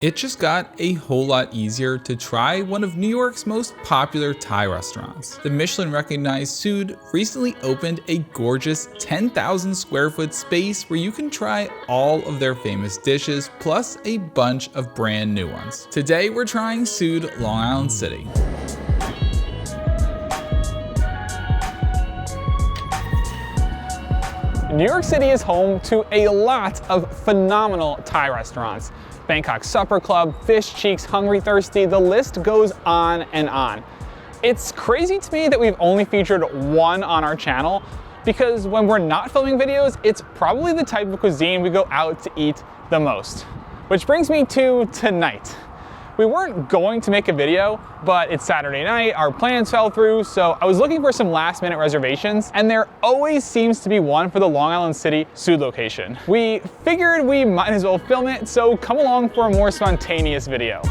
It just got a whole lot easier to try one of New York's most popular Thai restaurants. The Michelin-recognized Soothr recently opened a gorgeous 10,000 square foot space where you can try all of their famous dishes, plus a bunch of brand new ones. Today we're trying Soothr Long Island City. New York City is home to a lot of phenomenal Thai restaurants. Bangkok Supper Club, Fish Cheeks, Hungry Thirsty, the list goes on and on. It's crazy to me that we've only featured one on our channel, because when we're not filming videos, it's probably the type of cuisine we go out to eat the most. Which brings me to tonight. We weren't going to make a video, but it's Saturday night, our plans fell through, so I was looking for some last minute reservations, and there always seems to be one for the Long Island City Soothr location. We figured we might as well film it, so come along for a more spontaneous video.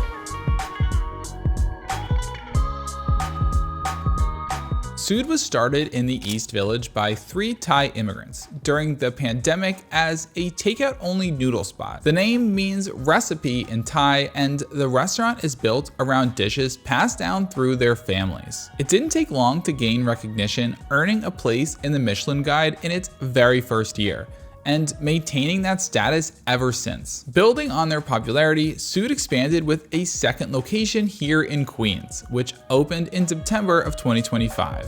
Soothr was started in the East Village by 3 Thai immigrants during the pandemic as a takeout-only noodle spot. The name means recipe in Thai, and the restaurant is built around dishes passed down through their families. It didn't take long to gain recognition, earning a place in the Michelin Guide in its very first year, and maintaining that status ever since. Building on their popularity, Soothr expanded with a second location here in Queens, which opened in September of 2025.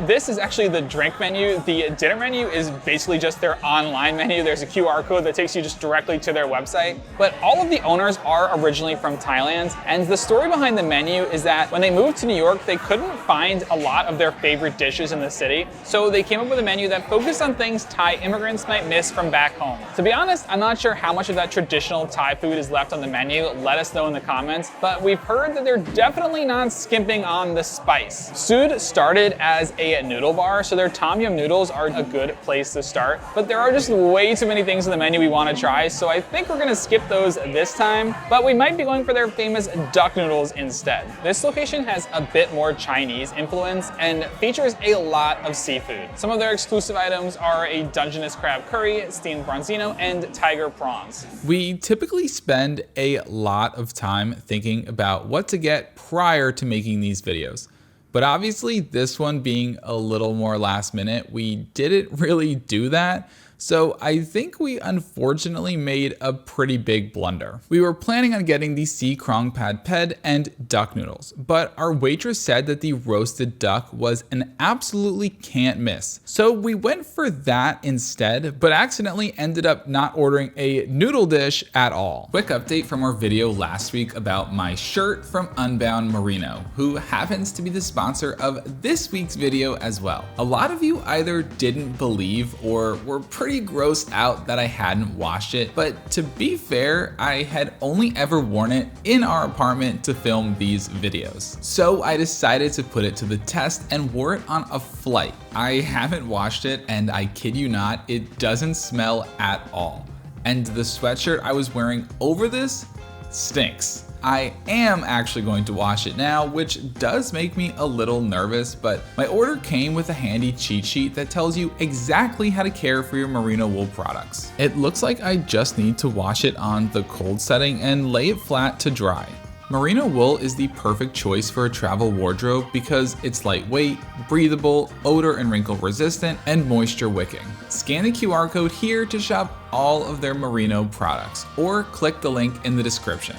This is actually the drink menu. The dinner menu is basically just their online menu. There's a QR code that takes you just directly to their website. But all of the owners are originally from Thailand. And the story behind the menu is that when they moved to New York, they couldn't find a lot of their favorite dishes in the city. So they came up with a menu that focused on things Thai immigrants might miss from back home. To be honest, I'm not sure how much of that traditional Thai food is left on the menu. Let us know in the comments. But we've heard that they're definitely not skimping on the spice. Soothr started as a noodle bar, so their tom yum noodles are a good place to start, but there are just way too many things on the menu we want to try, so I think we're gonna skip those this time, but we might be going for their famous duck noodles instead. This location has a bit more Chinese influence and features a lot of seafood. Some of their exclusive items are a Dungeness crab curry, steamed bronzino, and tiger prawns. We typically spend a lot of time thinking about what to get prior to making these videos. But obviously, this one being a little more last minute, we didn't really do that. So I think we unfortunately made a pretty big blunder. We were planning on getting the sea krong pad ped and duck noodles, but our waitress said that the roasted duck was an absolutely can't miss. So we went for that instead, but accidentally ended up not ordering a noodle dish at all. Quick update from our video last week about my shirt from UNBOUND MERINO, who happens to be the sponsor of this week's video as well. A lot of you either didn't believe or were pretty grossed out that I hadn't washed it, but to be fair, I had only ever worn it in our apartment to film these videos. So I decided to put it to the test and wore it on a flight. I haven't washed it, and I kid you not, it doesn't smell at all. And the sweatshirt I was wearing over this stinks. I am actually going to wash it now, which does make me a little nervous, but my order came with a handy cheat sheet that tells you exactly how to care for your merino wool products. It looks like I just need to wash it on the cold setting and lay it flat to dry. Merino wool is the perfect choice for a travel wardrobe because it's lightweight, breathable, odor and wrinkle resistant, and moisture wicking. Scan the QR code here to shop all of their merino products, or click the link in the description.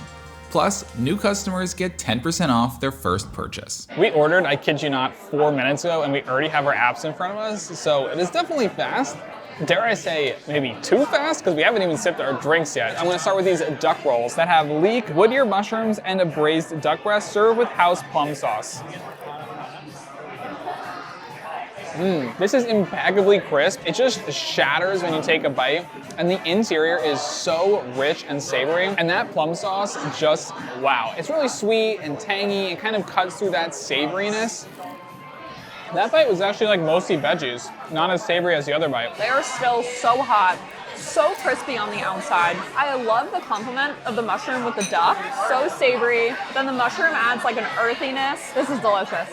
Plus, new customers get 10% off their first purchase. We ordered, I kid you not, 4 minutes ago, and we already have our apps in front of us, so it is definitely fast. Dare I say, maybe too fast, because we haven't even sipped our drinks yet. I'm gonna start with these duck rolls that have leek, wood ear mushrooms, and a braised duck breast served with house plum sauce. This is impeccably crisp. It just shatters when you take a bite, and the interior is so rich and savory, and that plum sauce just, wow. It's really sweet and tangy. It kind of cuts through that savoriness. That bite was actually like mostly veggies, not as savory as the other bite. They are still so hot, so crispy on the outside. I love the complement of the mushroom with the duck, so savory. Then the mushroom adds like an earthiness. This is delicious.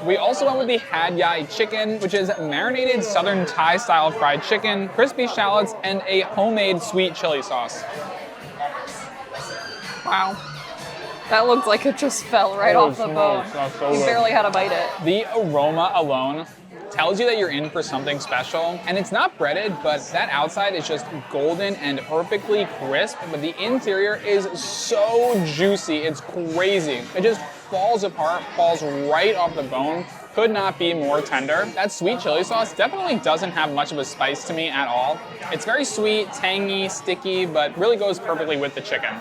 We also went with the Yai Chicken, which is marinated Southern Thai style fried chicken, crispy shallots, and a homemade sweet chili sauce. Wow. That looked like it just fell right off the bone. You barely had to bite it. The aroma alone tells you that you're in for something special. And it's not breaded, but that outside is just golden and perfectly crisp, but the interior is so juicy, it's crazy. It just falls apart, falls right off the bone. Could not be more tender. That sweet chili sauce definitely doesn't have much of a spice to me at all. It's very sweet, tangy, sticky, but really goes perfectly with the chicken.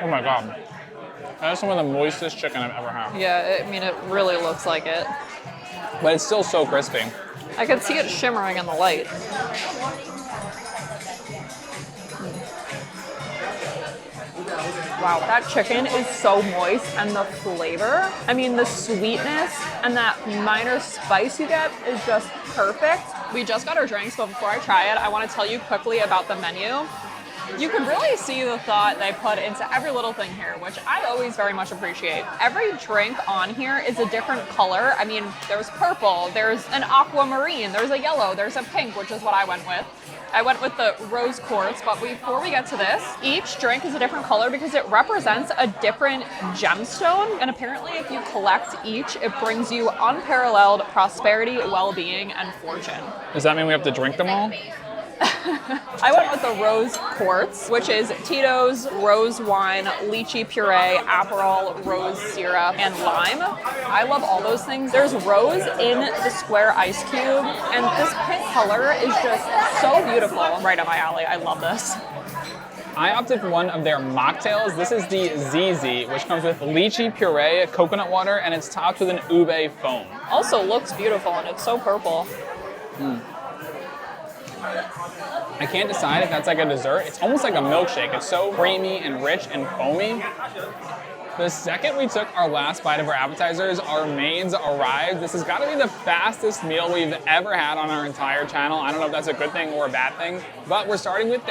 Oh my God. That is some of the moistest chicken I've ever had. Yeah, I mean, it really looks like it. But it's still so crispy. I can see it shimmering in the light. Wow, that chicken is so moist, and the flavor, I mean, the sweetness and that minor spice you get is just perfect. We just got our drinks, but before I try it, I want to tell you quickly about the menu. You can really see the thought they put into every little thing here, which I always very much appreciate. Every drink on here is a different color. I mean, there's purple, there's an aquamarine, there's a yellow, there's a pink, which is what I went with. I went with the rose quartz, but before we get to this, each drink is a different color because it represents a different gemstone. And apparently if you collect each, it brings you unparalleled prosperity, well-being, and fortune. Does that mean we have to drink them all? I went with the rose quartz, which is Tito's, rose wine, lychee puree, Aperol, rose syrup, and lime. I love all those things. There's rose in the square ice cube, and this pink color is just so beautiful. Right up my alley. I love this. I opted for one of their mocktails. This is the Zizi, which comes with lychee puree, coconut water, and it's topped with an ube foam. Also looks beautiful, and it's so purple. I can't decide if that's like a dessert. It's almost like a milkshake. It's so creamy and rich and foamy. The second we took our last bite of our appetizers, our mains arrived. This has got to be the fastest meal we've ever had on our entire channel. I don't know if that's a good thing or a bad thing, but we're starting with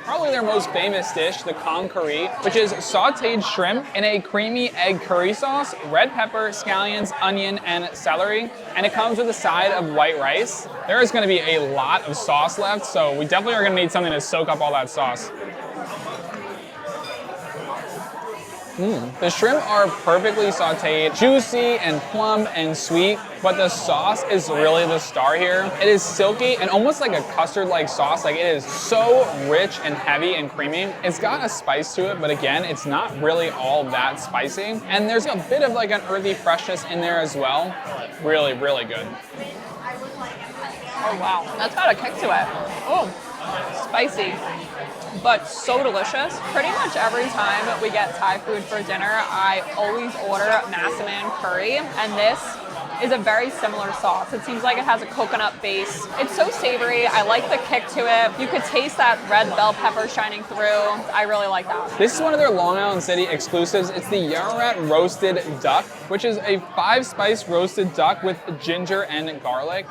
probably their most famous dish, the Koong Karee, which is sauteed shrimp in a creamy egg curry sauce, red pepper, scallions, onion, and celery, and it comes with a side of white rice. There is going to be a lot of sauce left, so we definitely are going to need something to soak up all that sauce. The shrimp are perfectly sauteed, juicy and plump and sweet, but the sauce is really the star here. It is silky and almost like a custard-like sauce. Like, it is so rich and heavy and creamy. It's got a spice to it, but again, it's not really all that spicy. And there's a bit of like an earthy freshness in there as well. Really, really good. Oh wow, that's got a kick to it. Oh, spicy, but so delicious. Pretty much every time we get Thai food for dinner, I always order massaman curry, and this is a very similar sauce. It seems like it has a coconut base. It's so savory. I like the kick to it. You could taste that red bell pepper shining through. I really like that. This is one of their Long Island City exclusives. It's the Yaowarat roasted duck, which is a 5-spice roasted duck with ginger and garlic.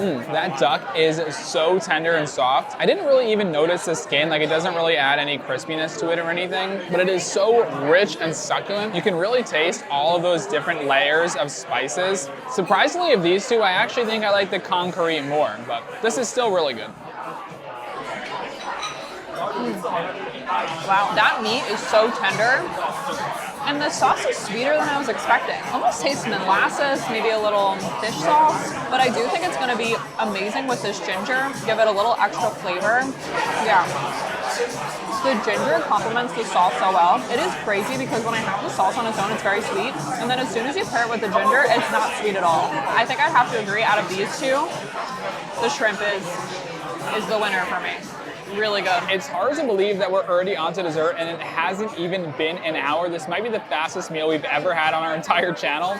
That duck is so tender and soft. I didn't really even notice the skin, like it doesn't really add any crispiness to it or anything, but it is so rich and succulent. You can really taste all of those different layers of spices. Surprisingly, of these two, I actually think I like the Koong Karee more, but this is still really good. Wow, that meat is so tender. And the sauce is sweeter than I was expecting. Almost tastes molasses, maybe a little fish sauce. But I do think it's gonna be amazing with this ginger. Give it a little extra flavor. Yeah. The ginger complements the sauce so well. It is crazy because when I have the sauce on its own, it's very sweet. And then as soon as you pair it with the ginger, it's not sweet at all. I think I have to agree, out of these two, the shrimp is the winner for me. Really good. It's hard to believe that we're already on to dessert and it hasn't even been an hour. This might be the fastest meal we've ever had on our entire channel.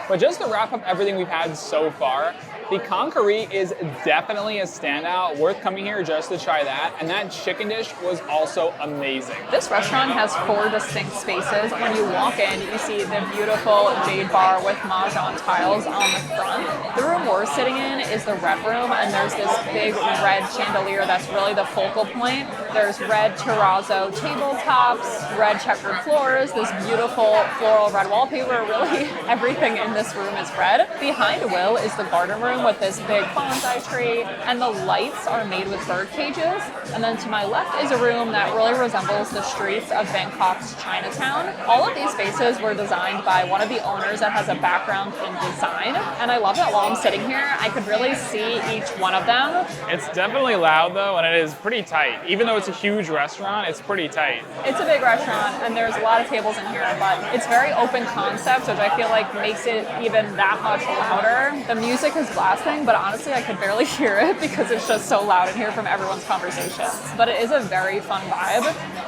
But just to wrap up everything we've had so far, The Koong Karee is definitely a standout, worth coming here just to try that. And that chicken dish was also amazing. This restaurant has 4 distinct spaces. When you walk in, you see the beautiful jade bar with mahjong tiles on the front. The room we're sitting in is the red room, and there's this big red chandelier that's really the focal point. There's red terrazzo tabletops, red checkered floors, this beautiful floral red wallpaper. Really, everything in this room is red. Behind Will is the garden room with this big bonsai tree, and the lights are made with bird cages. And then to my left is a room that really resembles the streets of Bangkok's Chinatown. All of these spaces were designed by one of the owners that has a background in design, and I love that while I'm sitting here, I could really see each one of them. It's definitely loud though, and it is pretty tight. Even though it's a huge restaurant, it's pretty tight. It's a big restaurant, and there's a lot of tables in here, but it's very open concept, which I feel like makes it even that much louder. The music is blasting, but honestly, I could barely hear it because it's just so loud in here from everyone's conversations. But it is a very fun vibe.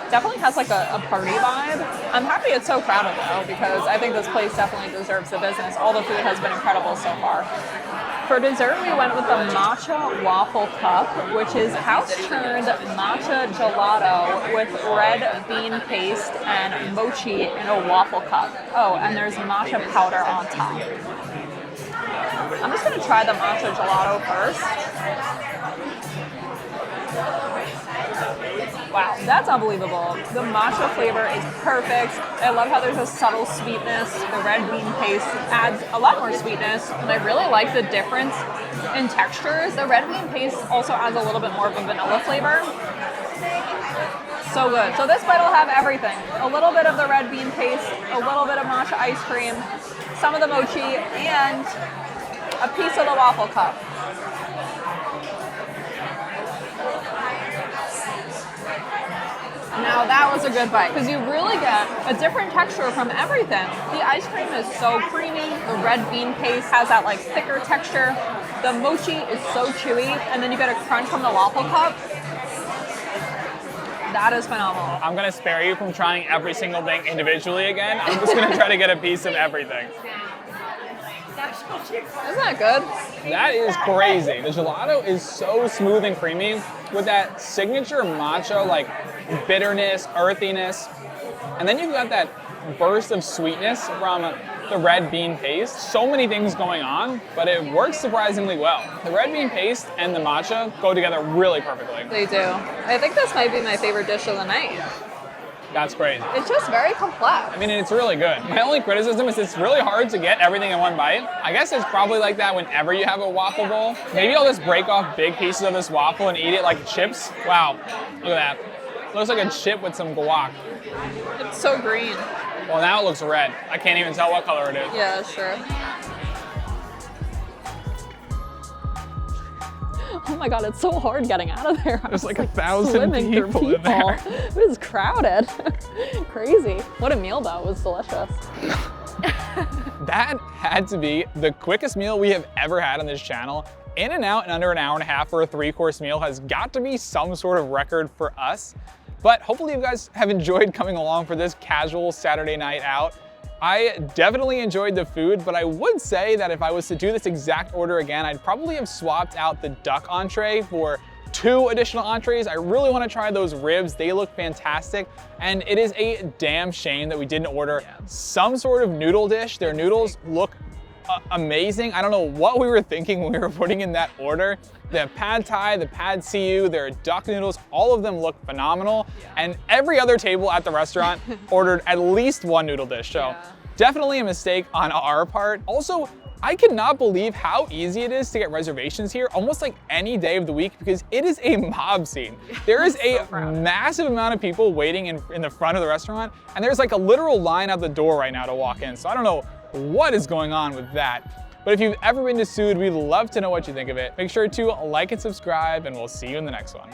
Definitely has like a party vibe. I'm happy it's so crowded though, because I think this place definitely deserves the business. All the food has been incredible so far. For dessert, we went with the Matcha Waffle Cup, which is house-churned matcha gelato with red bean paste and mochi in a waffle cup. Oh, and there's matcha powder on top. I'm just gonna try the matcha gelato first. Wow, that's unbelievable. The matcha flavor is perfect. I love how there's a subtle sweetness. The red bean paste adds a lot more sweetness, and I really like the difference in textures. The red bean paste also adds a little bit more of a vanilla flavor. So good. So this bite will have everything. A little bit of the red bean paste, a little bit of matcha ice cream, some of the mochi, and a piece of the waffle cup. Now that was a good bite, because you really get a different texture from everything. The ice cream is so creamy, the red bean paste has that like thicker texture, the mochi is so chewy, and then you get a crunch from the waffle cup. That is phenomenal. I'm gonna spare you from trying every single thing individually again. I'm just gonna try to get a piece of everything. Isn't that good? That is crazy. The gelato is so smooth and creamy with that signature matcha like bitterness, earthiness, and then you've got that burst of sweetness from the red bean paste. So many things going on, but it works surprisingly well. The red bean paste and the matcha go together really perfectly. They do. I think this might be my favorite dish of the night. That's crazy. It's just very complex. I mean, it's really good. My only criticism is it's really hard to get everything in one bite. I guess it's probably like that whenever you have a waffle bowl. Maybe I'll just break off big pieces of this waffle and eat it like chips. Wow, look at that. Looks like a chip with some guac. It's so green. Well, now it looks red. I can't even tell what color it is. Yeah, sure. Oh my god, it's so hard getting out of there. There's like 1,000 people in there. It is crowded. Crazy. What a meal though, it was delicious. That had to be the quickest meal we have ever had on this channel. In and out in under an hour and a half for a 3-course meal has got to be some sort of record for us. But hopefully you guys have enjoyed coming along for this casual Saturday night out. I definitely enjoyed the food, but I would say that if I was to do this exact order again, I'd probably have swapped out the duck entree for 2 additional entrees. I really want to try those ribs. They look fantastic. And it is a damn shame that we didn't order some sort of noodle dish. Their noodles look amazing. I don't know what we were thinking when we were putting in that order. The pad thai, the pad siu, their duck noodles, all of them look phenomenal. And every other table at the restaurant ordered at least 1 noodle dish. So definitely a mistake on our part. Also, I cannot believe how easy it is to get reservations here almost like any day of the week, because it is a mob scene. There is a massive amount of people waiting in the front of the restaurant, and there's like a literal line out the door right now to walk in. So I don't know what is going on with that. But if you've ever been to Soothr, we'd love to know what you think of it. Make sure to like and subscribe, and we'll see you in the next one.